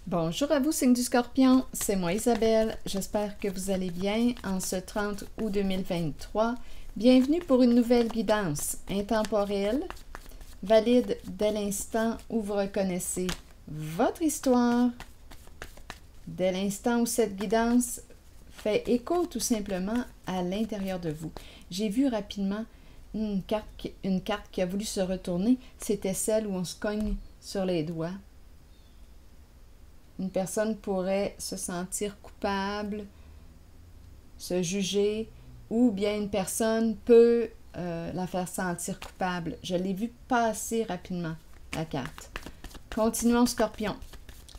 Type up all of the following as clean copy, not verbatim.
Bonjour à vous, signe du Scorpion, c'est moi Isabelle, j'espère que vous allez bien en ce 30 août 2023. Bienvenue pour une nouvelle guidance intemporelle, valide dès l'instant où vous reconnaissez votre histoire, dès l'instant où cette guidance fait écho tout simplement à l'intérieur de vous. J'ai vu rapidement une carte qui a voulu se retourner, c'était celle où on se cogne sur les doigts. Une personne pourrait se sentir coupable, se juger, ou bien une personne peut la faire sentir coupable. Je l'ai vu passer rapidement, la carte. Continuons, Scorpion.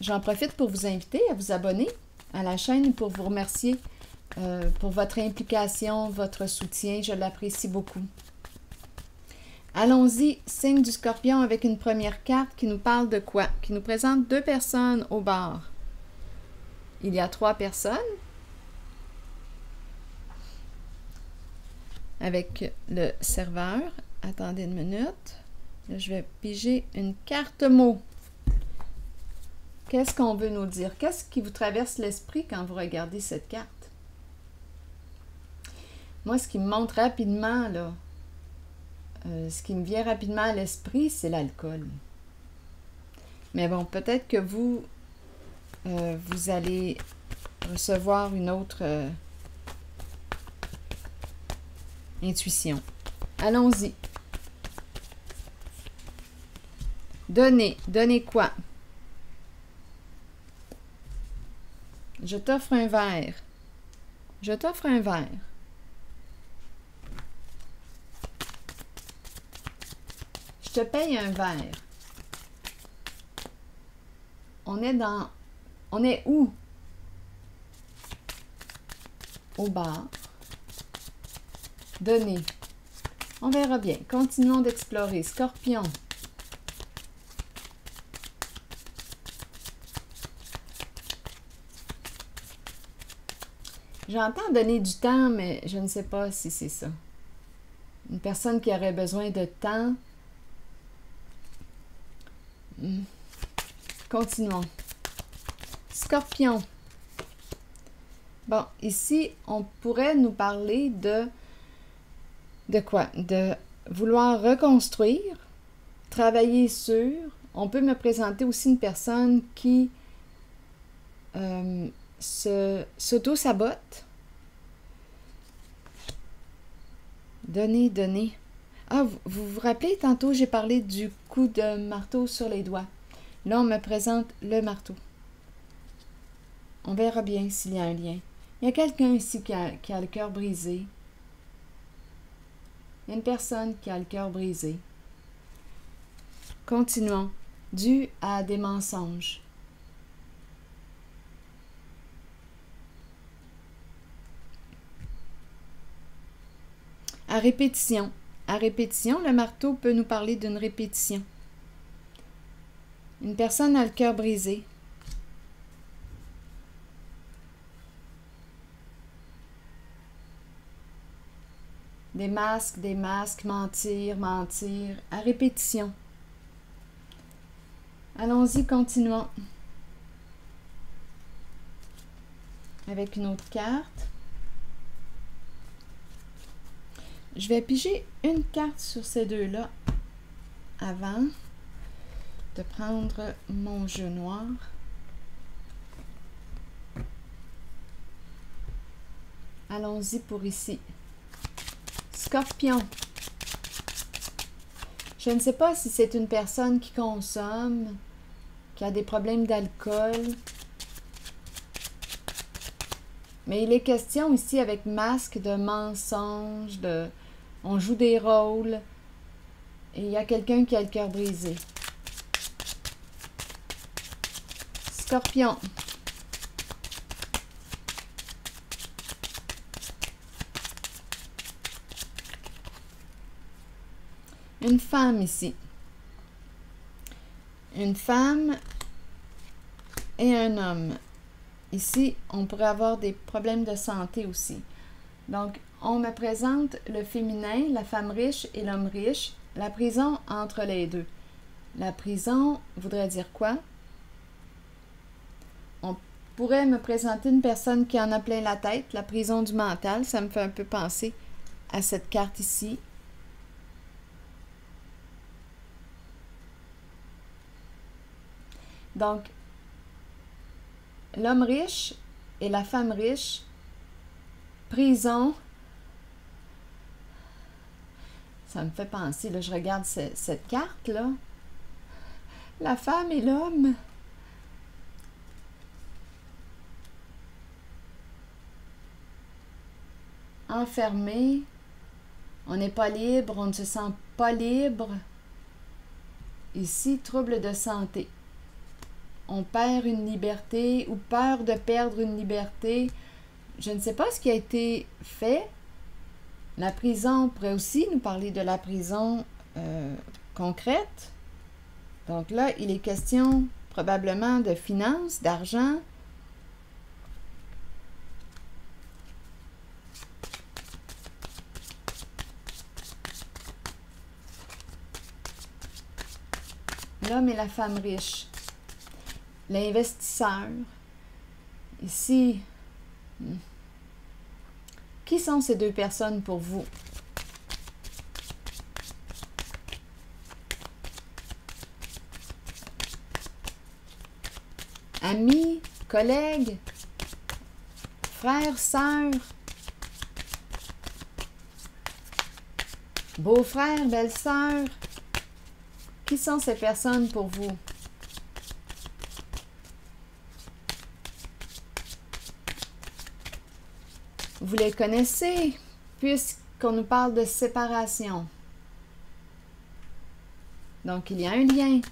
J'en profite pour vous inviter à vous abonner à la chaîne pour vous remercier pour votre implication, votre soutien. Je l'apprécie beaucoup. Allons-y, signe du Scorpion avec une première carte qui nous parle de quoi? Qui nous présente deux personnes au bar. Il y a trois personnes avec le serveur. Attendez une minute. Là, je vais piger une carte mot. Qu'est-ce qu'on veut nous dire? Qu'est-ce qui vous traverse l'esprit quand vous regardez cette carte? Moi, ce qui me montre rapidement, là, ce qui me vient rapidement à l'esprit, c'est l'alcool. Mais bon, peut-être que vous, vous allez recevoir une autre intuition. Allons-y. Donnez. Donnez quoi? Je t'offre un verre. Je t'offre un verre. Je te paye un verre. On est où? Au bar. Donnez. On verra bien. Continuons d'explorer. Scorpion. J'entends donner du temps, mais je ne sais pas si c'est ça. Une personne qui aurait besoin de temps. Continuons. Scorpion. Bon, ici, on pourrait nous parler de quoi? De vouloir reconstruire, travailler sur. On peut me présenter aussi une personne qui s'auto-sabote. Donner, donner. Ah, vous vous rappelez, tantôt, j'ai parlé du coup de marteau sur les doigts. Là, on me présente le marteau. On verra bien s'il y a un lien. Il y a quelqu'un ici qui a le cœur brisé. Il y a une personne qui a le cœur brisé. Continuons. Dû à des mensonges. À répétition. À répétition, le marteau peut nous parler d'une répétition. Une personne a le cœur brisé. Des masques, mentir, mentir, à répétition. Allons-y, continuons. Avec une autre carte. Je vais piger une carte sur ces deux-là avant de prendre mon jeu noir. Allons-y pour ici. Scorpion. Je ne sais pas si c'est une personne qui consomme, qui a des problèmes d'alcool. Mais il est question ici avec masque de mensonge, on joue des rôles. Et il y a quelqu'un qui a le cœur brisé. Scorpion. Une femme ici. Une femme et un homme. Ici, on pourrait avoir des problèmes de santé aussi. Donc, on me présente le féminin, la femme riche et l'homme riche, la prison entre les deux. La prison voudrait dire quoi? pourrait me présenter une personne qui en a plein la tête, la prison du mental. Ça me fait un peu penser à cette carte ici. Donc, l'homme riche et la femme riche, prison, ça me fait penser, là, je regarde cette carte-là, la femme et l'homme. Enfermés, on n'est pas libre, on ne se sent pas libre. Ici, trouble de santé. On perd une liberté ou peur de perdre une liberté. Je ne sais pas ce qui a été fait. La prison, on pourrait aussi nous parler de la prison concrète. Donc là, il est question probablement de finances, d'argent. L'homme et la femme riche. L'investisseur. Ici, qui sont ces deux personnes pour vous? Amis, collègues, frères, sœurs, beau-frère, belle-sœur. Qui sont ces personnes pour vous? Vous les connaissez, puisqu'on nous parle de séparation. Donc, il y a un lien.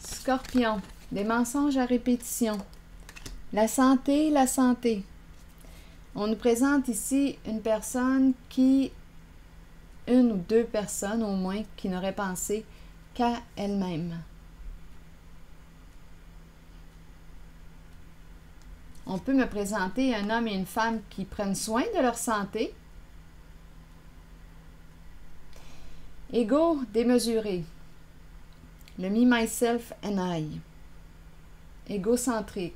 Scorpion, des mensonges à répétition. La santé, la santé. On nous présente ici une personne qui, une ou deux personnes au moins, qui n'auraient pensé qu'à elle-même. On peut me présenter un homme et une femme qui prennent soin de leur santé. Ego démesuré. Le me, myself and I. Égocentrique.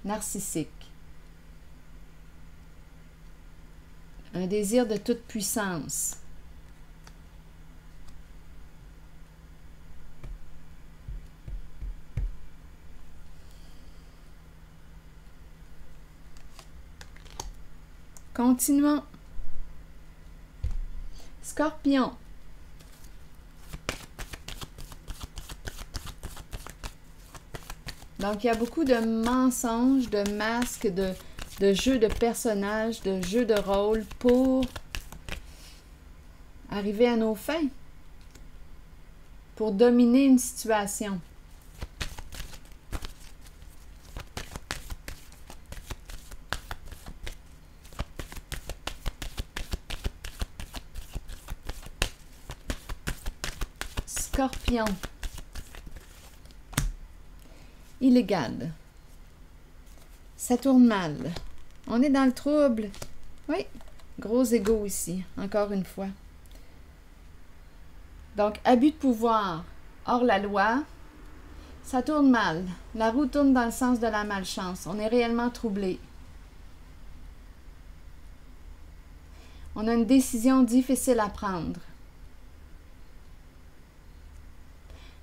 Narcissique. Un désir de toute puissance. Continuons. Scorpion. Donc, il y a beaucoup de mensonges, de masques, de jeux de personnages, de jeux de rôle pour arriver à nos fins, pour dominer une situation. Scorpion. Illégal. Ça tourne mal. On est dans le trouble. Oui, gros égo ici, encore une fois. Donc, abus de pouvoir. Hors la loi. Ça tourne mal. La roue tourne dans le sens de la malchance. On est réellement troublé. On a une décision difficile à prendre.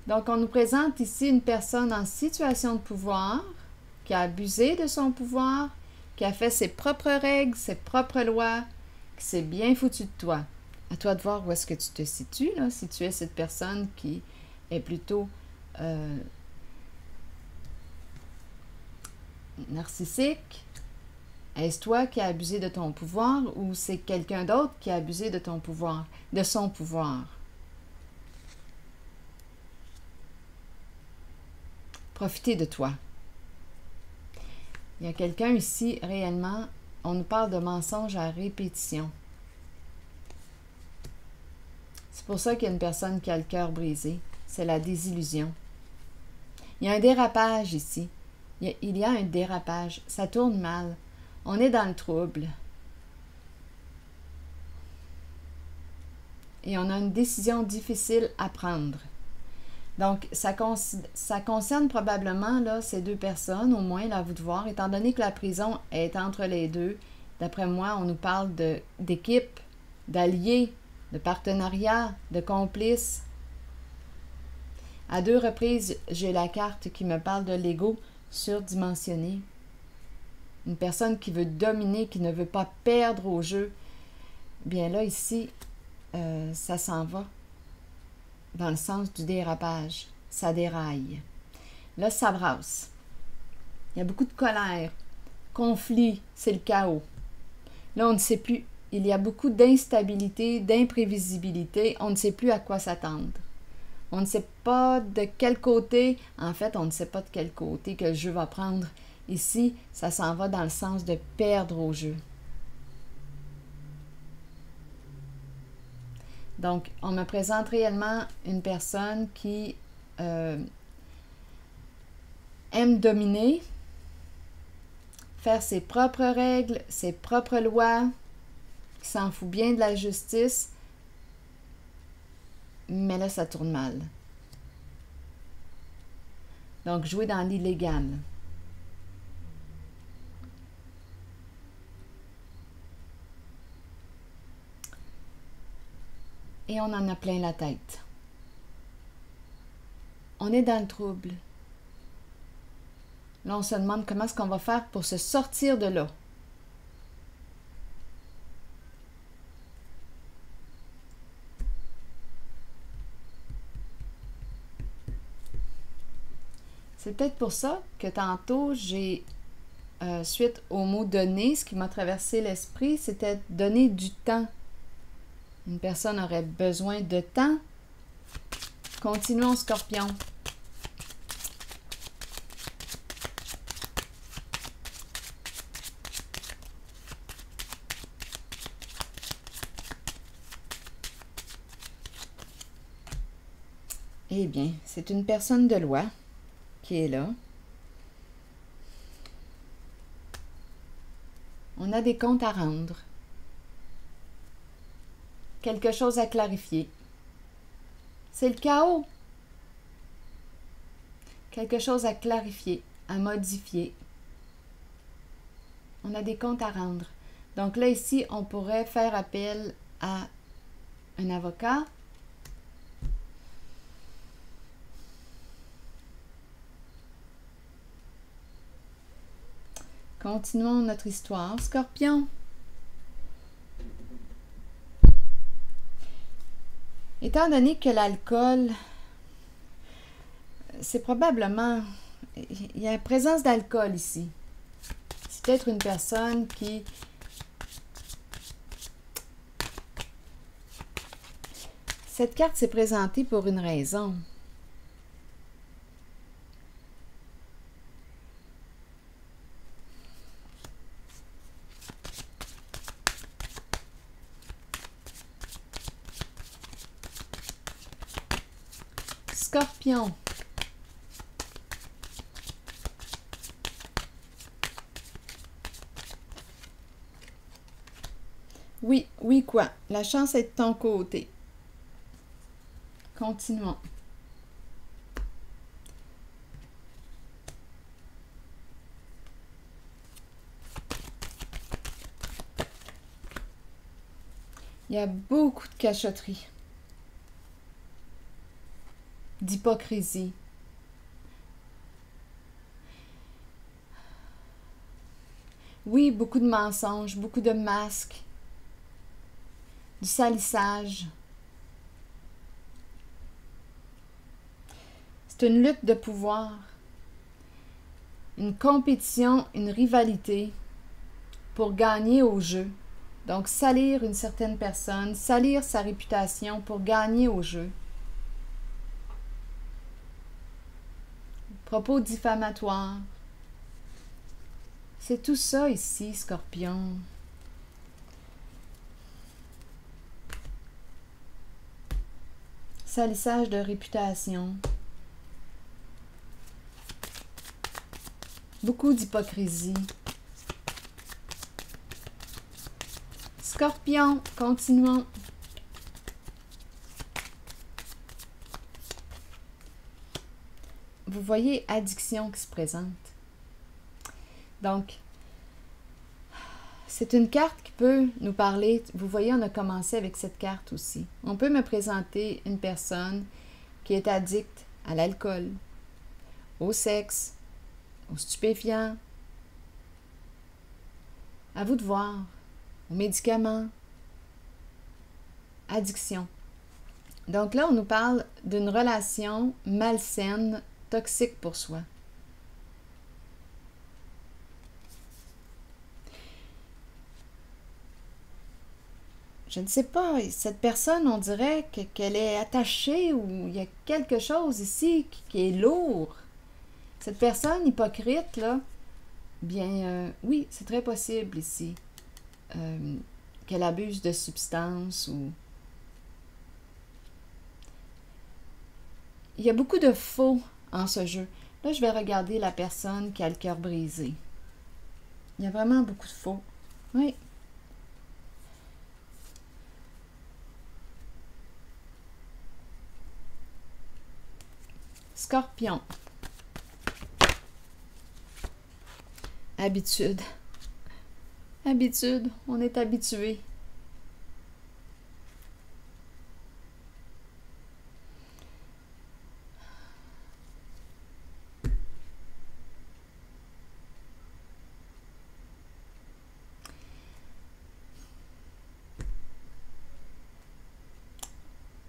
Donc, on nous présente ici une personne en situation de pouvoir, qui a abusé de son pouvoir, qui a fait ses propres règles, ses propres lois, qui s'est bien foutu de toi. À toi de voir où est-ce que tu te situes, là, si tu es cette personne qui est plutôt narcissique. Est-ce toi qui as abusé de ton pouvoir ou c'est quelqu'un d'autre qui a abusé de ton pouvoir, de son pouvoir? Profitez de toi. Il y a quelqu'un ici, réellement, on nous parle de mensonges à répétition. C'est pour ça qu'il y a une personne qui a le cœur brisé. C'est la désillusion. Il y a un dérapage ici. Il y a un dérapage. Ça tourne mal. On est dans le trouble. et on a une décision difficile à prendre. Donc, ça concerne probablement là, ces deux personnes, au moins, là, à vous de voir, étant donné que la prison est entre les deux. D'après moi, on nous parle d'équipe, d'alliés, de partenariat, de complices. À 2 reprises, j'ai la carte qui me parle de l'ego surdimensionné. Une personne qui veut dominer, qui ne veut pas perdre au jeu. Bien là, ici, ça s'en va dans le sens du dérapage. Ça déraille. Là, ça brasse. Il y a beaucoup de colère. Conflit, c'est le chaos. Là, on ne sait plus. Il y a beaucoup d'instabilité, d'imprévisibilité. On ne sait plus à quoi s'attendre. On ne sait pas de quel côté, en fait, on ne sait pas de quel côté que le jeu va prendre. Ici, ça s'en va dans le sens de perdre au jeu. Donc, on me présente réellement une personne qui aime dominer, faire ses propres règles, ses propres lois, qui s'en fout bien de la justice, mais là, ça tourne mal. Donc, jouer dans l'illégal. Et on en a plein la tête. On est dans le trouble. Là, on se demande comment est-ce qu'on va faire pour se sortir de là. C'est peut-être pour ça que tantôt, j'ai, suite au mot « donner », ce qui m'a traversé l'esprit, c'était « donner du temps ». Une personne aurait besoin de temps. Continuons, Scorpion. Eh bien, c'est une personne de loi qui est là. On a des comptes à rendre. Quelque chose à clarifier. C'est le chaos. Quelque chose à clarifier, à modifier. On a des comptes à rendre. Donc là, ici, on pourrait faire appel à un avocat. Continuons notre histoire. Scorpion. Étant donné que l'alcool, c'est probablement... Il y a présence d'alcool ici. C'est peut-être une personne qui... Cette carte s'est présentée pour une raison. Scorpion. Oui, oui quoi? La chance est de ton côté. Continuons. Il y a beaucoup de cachotterie, d'hypocrisie. Oui, beaucoup de mensonges, beaucoup de masques, du salissage. C'est une lutte de pouvoir, une compétition, une rivalité pour gagner au jeu. Donc, salir une certaine personne, salir sa réputation pour gagner au jeu. Propos diffamatoires. C'est tout ça ici, Scorpion. Salissage de réputation. Beaucoup d'hypocrisie. Scorpion, continuons. vous voyez addiction qui se présente. Donc, c'est une carte qui peut nous parler. Vous voyez, on a commencé avec cette carte aussi. On peut me présenter une personne qui est addicte à l'alcool, au sexe, aux stupéfiants. À vous de voir. Aux médicaments. Addiction. Donc là, on nous parle d'une relation malsaine, toxique pour soi. Je ne sais pas, cette personne, on dirait qu'elle est attachée ou il y a quelque chose ici qui est lourd. Cette personne hypocrite, là, bien, oui, c'est très possible ici qu'elle abuse de substances ou... Il y a beaucoup de faux en ce jeu. Là, je vais regarder la personne qui a le cœur brisé. Il y a vraiment beaucoup de faux. Oui. Scorpion. Habitude. Habitude. On est habitué.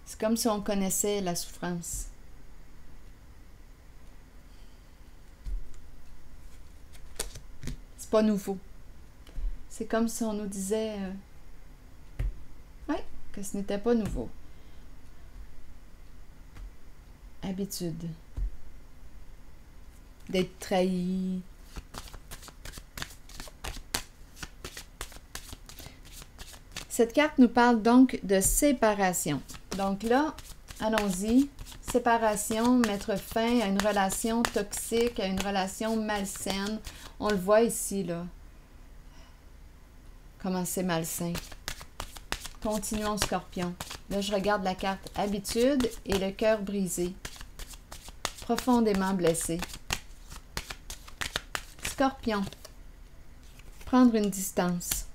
C'est comme si on connaissait la souffrance. C'est pas nouveau. C'est comme si on nous disait ouais, que ce n'était pas nouveau. Habitude. D'être trahi. Cette carte nous parle donc de séparation. Donc là, allons-y. Séparation, mettre fin à une relation toxique, à une relation malsaine. On le voit ici, là. Comment c'est malsain. Continuons, Scorpion. Là, je regarde la carte habitude et le cœur brisé. Profondément blessé. Scorpion. Prendre une distance.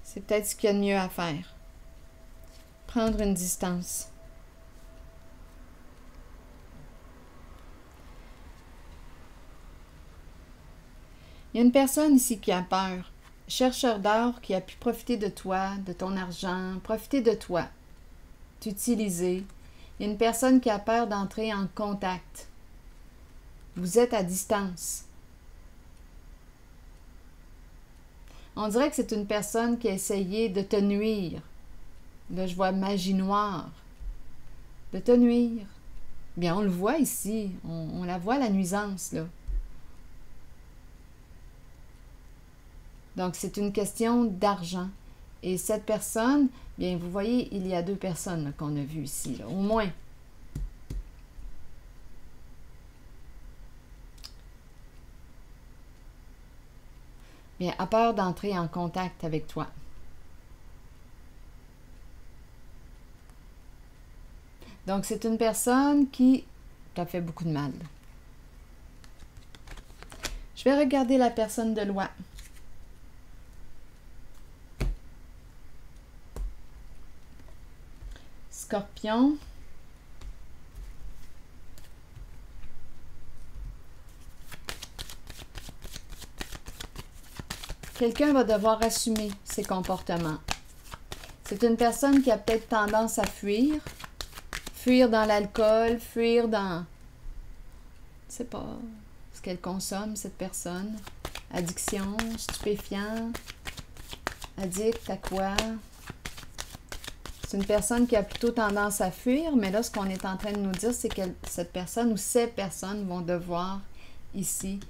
C'est peut-être ce qu'il y a de mieux à faire. Prendre une distance. Il y a une personne ici qui a peur. Chercheur d'or qui a pu profiter de toi, de ton argent, profiter de toi, t'utiliser. Il y a une personne qui a peur d'entrer en contact. Vous êtes à distance. On dirait que c'est une personne qui a essayé de te nuire. Là, je vois magie noire. De te nuire. Bien, on le voit ici. On la voit, la nuisance, là. Donc, c'est une question d'argent. Et cette personne, bien, vous voyez, il y a deux personnes qu'on a vues ici, là, au moins. Bien, a peur d'entrer en contact avec toi. Donc, c'est une personne qui t'a fait beaucoup de mal. Je vais regarder la personne de loi. Scorpion. Quelqu'un va devoir assumer ses comportements. C'est une personne qui a peut-être tendance à fuir. Fuir dans l'alcool, fuir dans... Je sais pas ce qu'elle consomme, cette personne. Addiction, stupéfiant. Addict à quoi? C'est une personne qui a plutôt tendance à fuir, mais là, ce qu'on est en train de nous dire, c'est que cette personne ou ces personnes vont devoir, ici,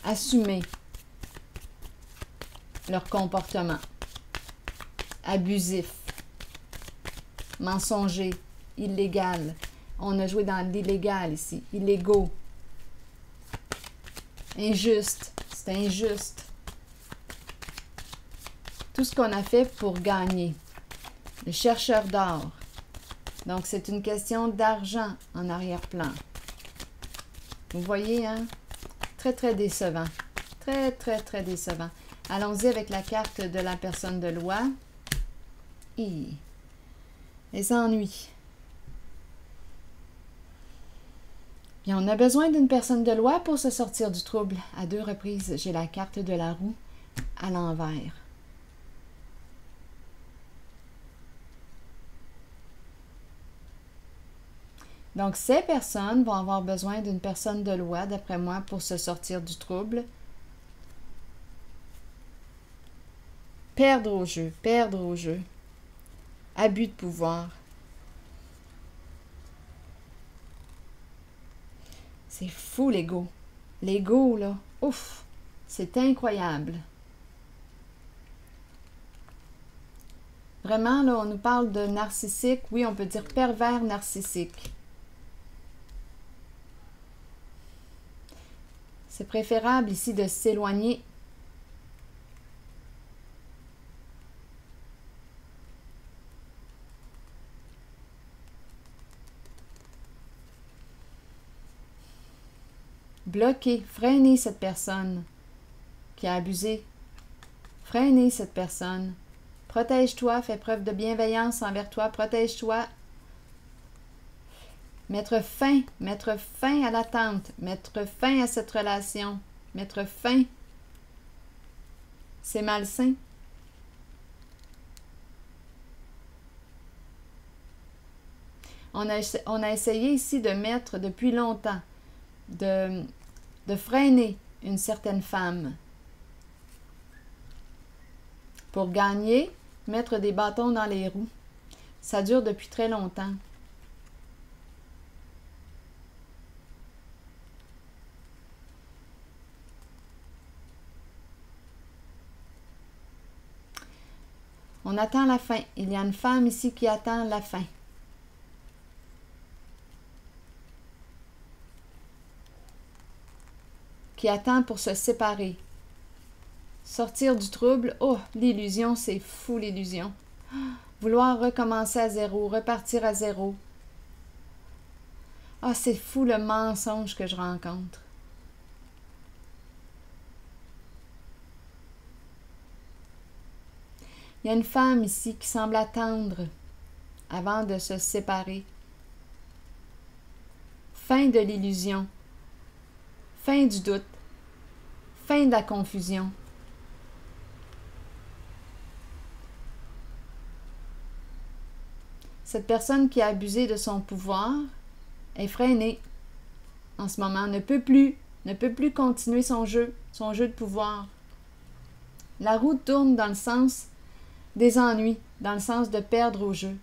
assumer leur comportement abusif, mensonger, illégal. On a joué dans l'illégal ici, illégaux, injuste, c'est injuste. Tout ce qu'on a fait pour gagner. Le chercheur d'or. Donc, c'est une question d'argent en arrière-plan. Vous voyez, hein? Très, très décevant. Très, très, très décevant. Allons-y avec la carte de la personne de loi. Les ennuis. Bien, on a besoin d'une personne de loi pour se sortir du trouble. À 2 reprises, j'ai la carte de la roue à l'envers. Donc, ces personnes vont avoir besoin d'une personne de loi, d'après moi, pour se sortir du trouble. Perdre au jeu, perdre au jeu. Abus de pouvoir. C'est fou, l'ego. L'ego, là, ouf, c'est incroyable. Vraiment, là, on nous parle de narcissique. Oui, on peut dire pervers narcissique. C'est préférable ici de s'éloigner. Bloquer, freiner cette personne qui a abusé. Freiner cette personne. Protège-toi, fais preuve de bienveillance envers toi, protège-toi. Mettre fin à l'attente, mettre fin à cette relation, mettre fin. C'est malsain. On a essayé ici de mettre depuis longtemps, de freiner une certaine femme. Pour gagner, mettre des bâtons dans les roues. Ça dure depuis très longtemps. On attend la fin. Il y a une femme ici qui attend la fin. Qui attend pour se séparer. Sortir du trouble. Oh, l'illusion, c'est fou l'illusion. Vouloir recommencer à zéro, repartir à zéro. Ah, c'est fou le mensonge que je rencontre. Il y a une femme ici qui semble attendre avant de se séparer. Fin de l'illusion. Fin du doute. Fin de la confusion. Cette personne qui a abusé de son pouvoir est freinée en ce moment, ne peut plus continuer son jeu de pouvoir. La roue tourne dans le sens des ennuis, dans le sens de perdre au jeu.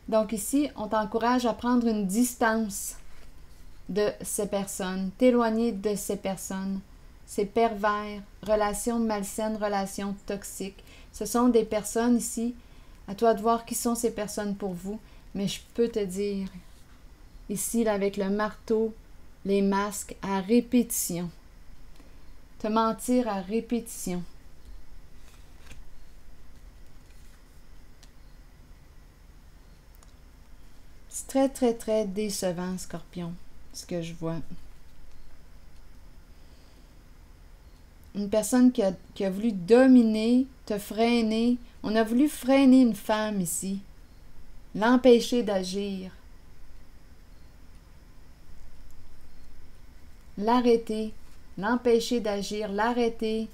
Donc ici, on t'encourage à prendre une distance de ces personnes, t'éloigner de ces personnes. C'est pervers, relations malsaines, relations toxiques. Ce sont des personnes ici, à toi de voir qui sont ces personnes pour vous, mais je peux te dire, ici, là, avec le marteau, les masques, à répétition. Te mentir à répétition. C'est très, très, très décevant, Scorpion, ce que je vois. Une personne qui a voulu dominer, te freiner. On a voulu freiner une femme ici. L'empêcher d'agir. L'arrêter. L'empêcher d'agir. L'arrêter.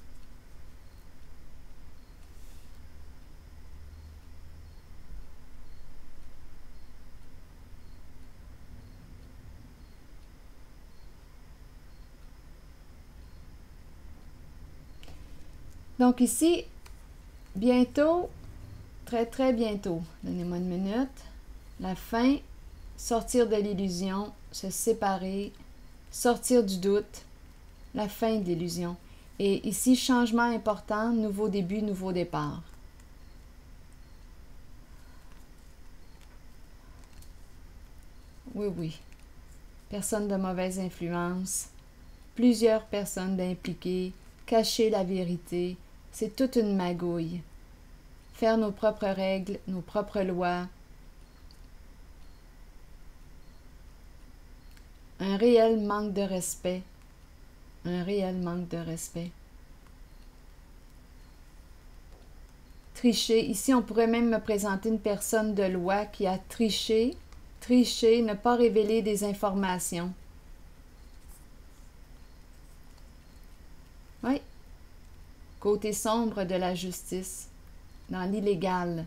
Donc ici, bientôt, très très bientôt, donnez-moi une minute, la fin, sortir de l'illusion, se séparer, sortir du doute, la fin de l'illusion. Et ici, changement important, nouveau début, nouveau départ. Oui, oui. Personne de mauvaise influence, plusieurs personnes d'impliquées, cacher la vérité, c'est toute une magouille. Faire nos propres règles, nos propres lois. Un réel manque de respect. Un réel manque de respect. Tricher. Ici, on pourrait même me présenter une personne de loi qui a triché. Tricher, ne pas révéler des informations. Oui. Côté sombre de la justice. Dans l'illégal.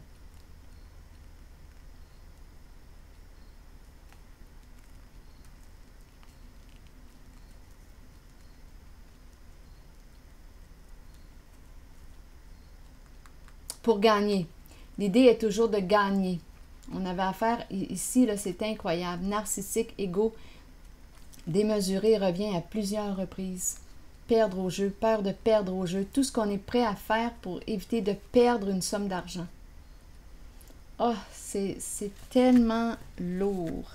Pour gagner. L'idée est toujours de gagner. On avait affaire ici, là, c'est incroyable. Narcissique, égo, démesuré revient à plusieurs reprises. Perdre au jeu, peur de perdre au jeu, tout ce qu'on est prêt à faire pour éviter de perdre une somme d'argent. Oh, c'est tellement lourd.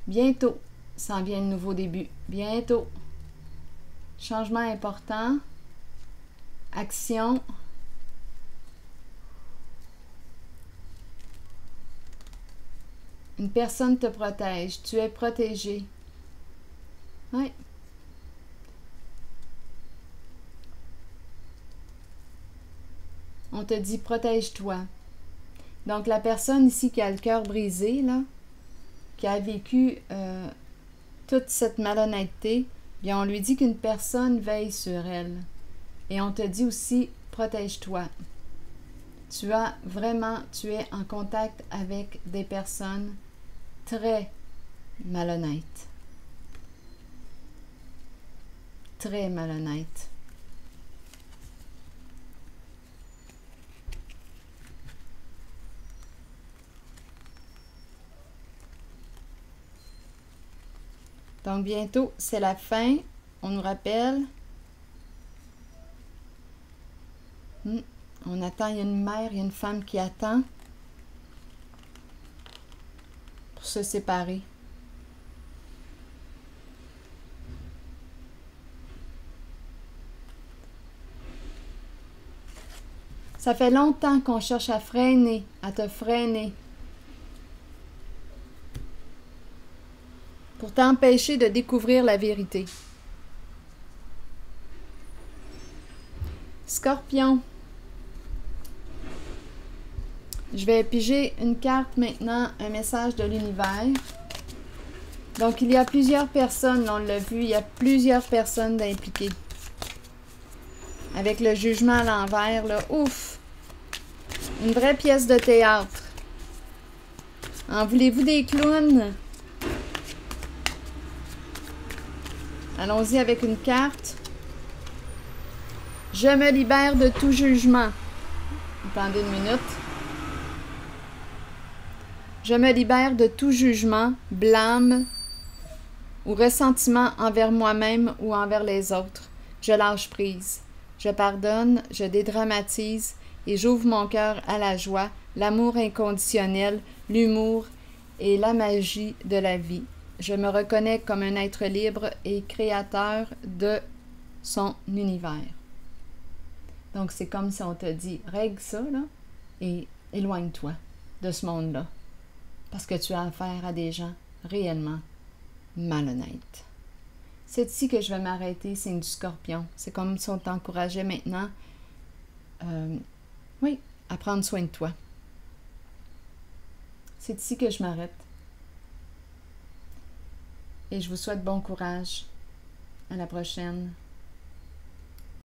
Bientôt, s'en vient un nouveau début. Bientôt. Changement important. Action. Une personne te protège. Tu es protégé. Oui. On te dit protège-toi. Donc, la personne ici qui a le cœur brisé, là, qui a vécu toute cette malhonnêteté, bien, on lui dit qu'une personne veille sur elle. Et on te dit aussi, protège-toi. Tu es en contact avec des personnes très malhonnêtes. Très malhonnêtes. Donc, bientôt, c'est la fin. On nous rappelle. On attend, il y a une mère, il y a une femme qui attend pour se séparer. Ça fait longtemps qu'on cherche à freiner, à te freiner. Pour t'empêcher de découvrir la vérité. Scorpion. Je vais piger une carte maintenant, un message de l'univers. Donc, il y a plusieurs personnes, on l'a vu, il y a plusieurs personnes impliquées. Avec le jugement à l'envers, là, ouf! Une vraie pièce de théâtre. En voulez-vous des clowns? Allons-y avec une carte. Je me libère de tout jugement. Attendez une minute. Je me libère de tout jugement, blâme ou ressentiment envers moi-même ou envers les autres. Je lâche prise. Je pardonne, je dédramatise et j'ouvre mon cœur à la joie, l'amour inconditionnel, l'humour et la magie de la vie. Je me reconnais comme un être libre et créateur de son univers. Donc, c'est comme si on te dit, règle ça, là, et éloigne-toi de ce monde-là. Parce que tu as affaire à des gens réellement malhonnêtes. C'est ici que je vais m'arrêter, signe du Scorpion. C'est comme si on t'encourageait maintenant, oui, à prendre soin de toi. C'est ici que je m'arrête. Et je vous souhaite bon courage. À la prochaine.